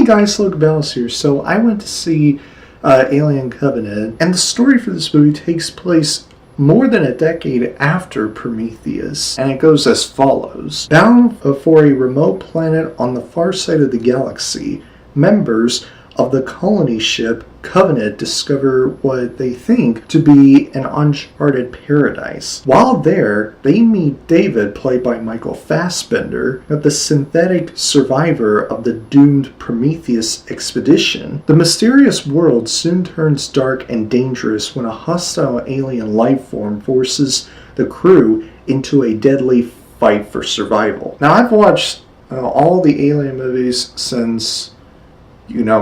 guys, Logan Bells here. So I went to see Alien Covenant, and the story for this movie takes place more than a decade after Prometheus, and it goes as follows. Bound for a remote planet on the far side of the galaxy, members of the colony ship Covenant discover what they think to be an uncharted paradise. While there, they meet David, played by Michael Fassbender, the synthetic survivor of the doomed Prometheus expedition. The mysterious world soon turns dark and dangerous when a hostile alien life form forces the crew into a deadly fight for survival. Now, I've watched all the Alien movies since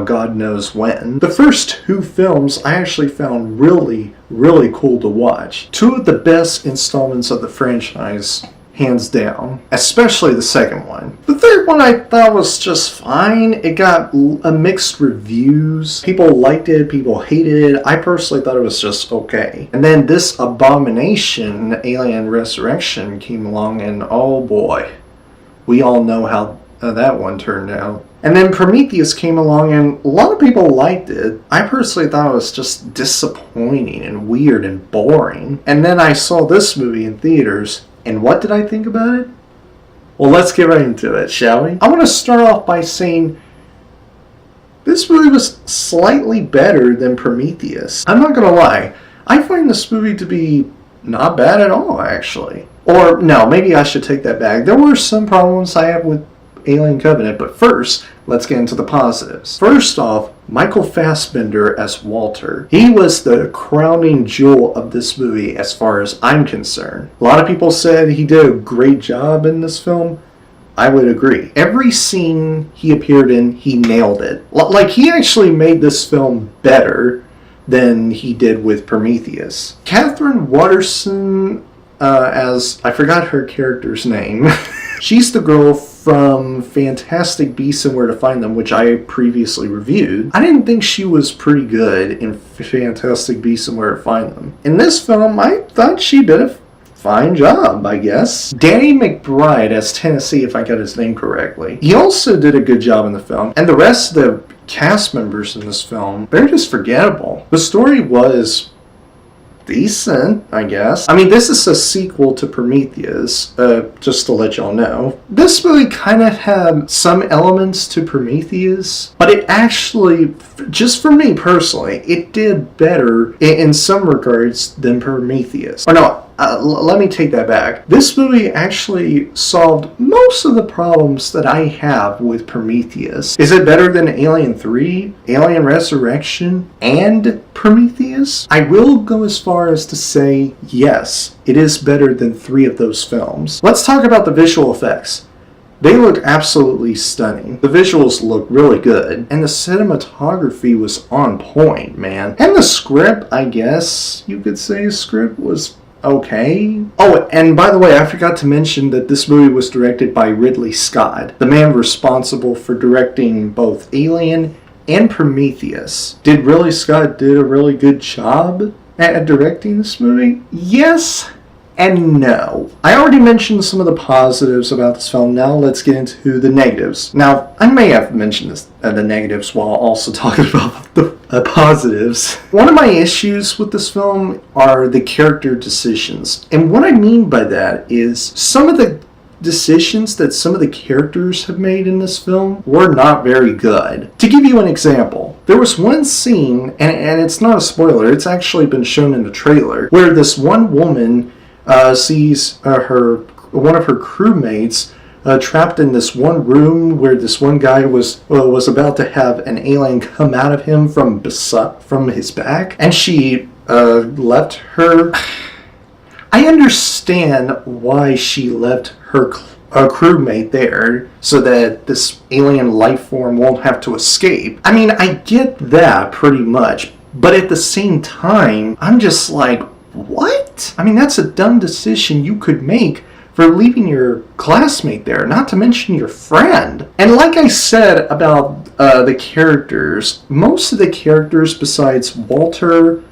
God knows when. The first two films I actually found really, really cool to watch. Two of the best installments of the franchise, hands down. Especially the second one. The third one I thought was just fine. It got mixed reviews. People liked it, people hated it. I personally thought it was just okay. And then this abomination, Alien Resurrection, came along and oh boy, we all know how that one turned out. And then Prometheus came along and a lot of people liked it. I personally thought it was just disappointing and weird and boring. And then I saw this movie in theaters, and what did I think about it? Well, let's get right into it, shall we? I want to start off by saying this movie was slightly better than Prometheus. I'm not going to lie. I find this movie to be not bad at all, actually. Or, no, maybe I should take that back. There were some problems I have with Alien Covenant, but first, let's get into the positives. First off, Michael Fassbender as Walter. He was the crowning jewel of this movie as far as I'm concerned. A lot of people said he did a great job in this film. I would agree. Every scene he appeared in, he nailed it. Like, he actually made this film better than he did with Prometheus. Catherine Waterston, as I forgot her character's name. She's the girl from Fantastic Beasts and Where to Find Them, which I previously reviewed. I didn't think she was pretty good in Fantastic Beasts and Where to Find Them. In this film, I thought she did a fine job, I guess. Danny McBride as Tennessee, if I got his name correctly. He also did a good job in the film. And the rest of the cast members in this film, they're just forgettable. The story was decent, I guess. I mean, this is a sequel to Prometheus, just to let y'all know. This movie kind of had some elements to Prometheus, but it actually, just for me personally, it did better in some regards than Prometheus. Or no, let me take that back. This movie actually solved most of the problems that I have with Prometheus. Is it better than Alien 3, Alien Resurrection, and Prometheus? I will go as far as to say yes, it is better than 3 of those films. Let's talk about the visual effects. They look absolutely stunning. The visuals look really good. And the cinematography was on point, man. And the script, I guess you could say script was okay. Oh, and by the way, I forgot to mention that this movie was directed by Ridley Scott, the man responsible for directing both Alien and Prometheus. Did Ridley Scott do a really good job at directing this movie? Yes and no. I already mentioned some of the positives about this film. Now let's get into the negatives. Now, I may have mentioned the negatives while also talking about the positives. One of my issues with this film are the character decisions. And what I mean by that is some of the decisions that some of the characters have made in this film were not very good. To give you an example, there was one scene, and it's not a spoiler, it's actually been shown in the trailer, where this one woman sees one of her crewmates trapped in this one room where this one guy was about to have an alien come out of him from his back, and she left her. I understand why she left her crewmate there so that this alien life form won't have to escape. I mean, I get that pretty much, but at the same time, I'm just like, what? I mean, that's a dumb decision you could make for leaving your classmate there, not to mention your friend. And like I said about the characters, most of the characters besides Walter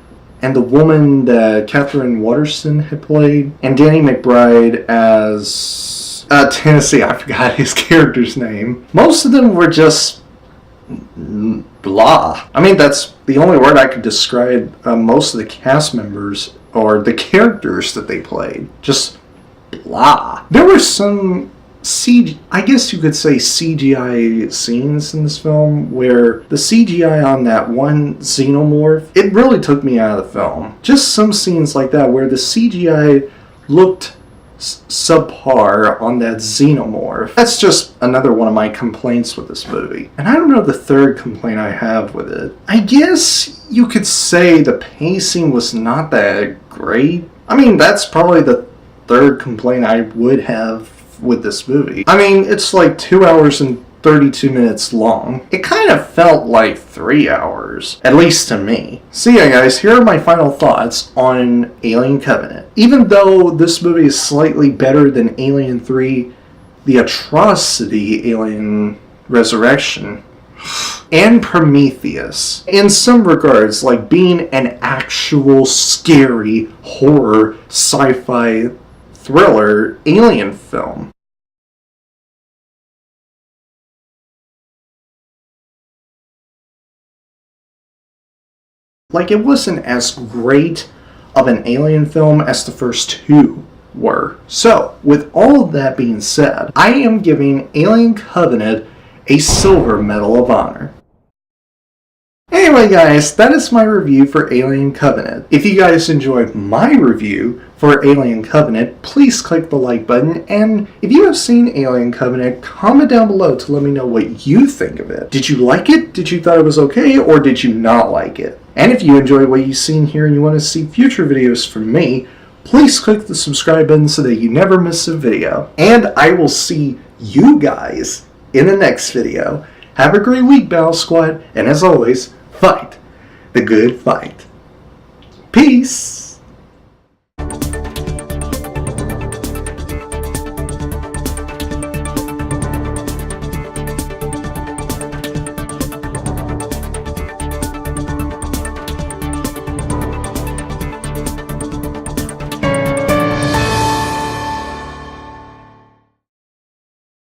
and the woman that Catherine Waterston had played, and Danny McBride as Tennessee, I forgot his character's name. Most of them were just blah. I mean, that's the only word I could describe most of the cast members or the characters that they played. Just blah. There were some I guess you could say CGI scenes in this film where the CGI on that one xenomorph, it really took me out of the film. Just some scenes like that where the CGI looked subpar on that xenomorph. That's just another one of my complaints with this movie. And I don't know the third complaint I have with it. I guess you could say the pacing was not that great. I mean, that's probably the third complaint I would have with this movie. I mean, it's like 2 hours and 32 minutes long. It kind of felt like 3 hours, at least to me. So yeah, guys, here are my final thoughts on Alien Covenant. Even though this movie is slightly better than Alien 3, The Atrocity, Alien Resurrection, and Prometheus, in some regards, like being an actual scary horror sci-fi thriller alien film, like, it wasn't as great of an alien film as the first two were. So, with all of that being said, I am giving Alien Covenant a Silver Medal of Honor. Anyway, guys, that is my review for Alien Covenant. If you guys enjoyed my review for Alien Covenant, please click the like button, and if you have seen Alien Covenant, comment down below to let me know what you think of it. Did you like it? Did you thought it was okay? Or did you not like it? And if you enjoy what you've seen here and you want to see future videos from me, please click the subscribe button so that you never miss a video. And I will see you guys in the next video. Have a great week, Battle Squad, and as always, fight the good fight. Peace!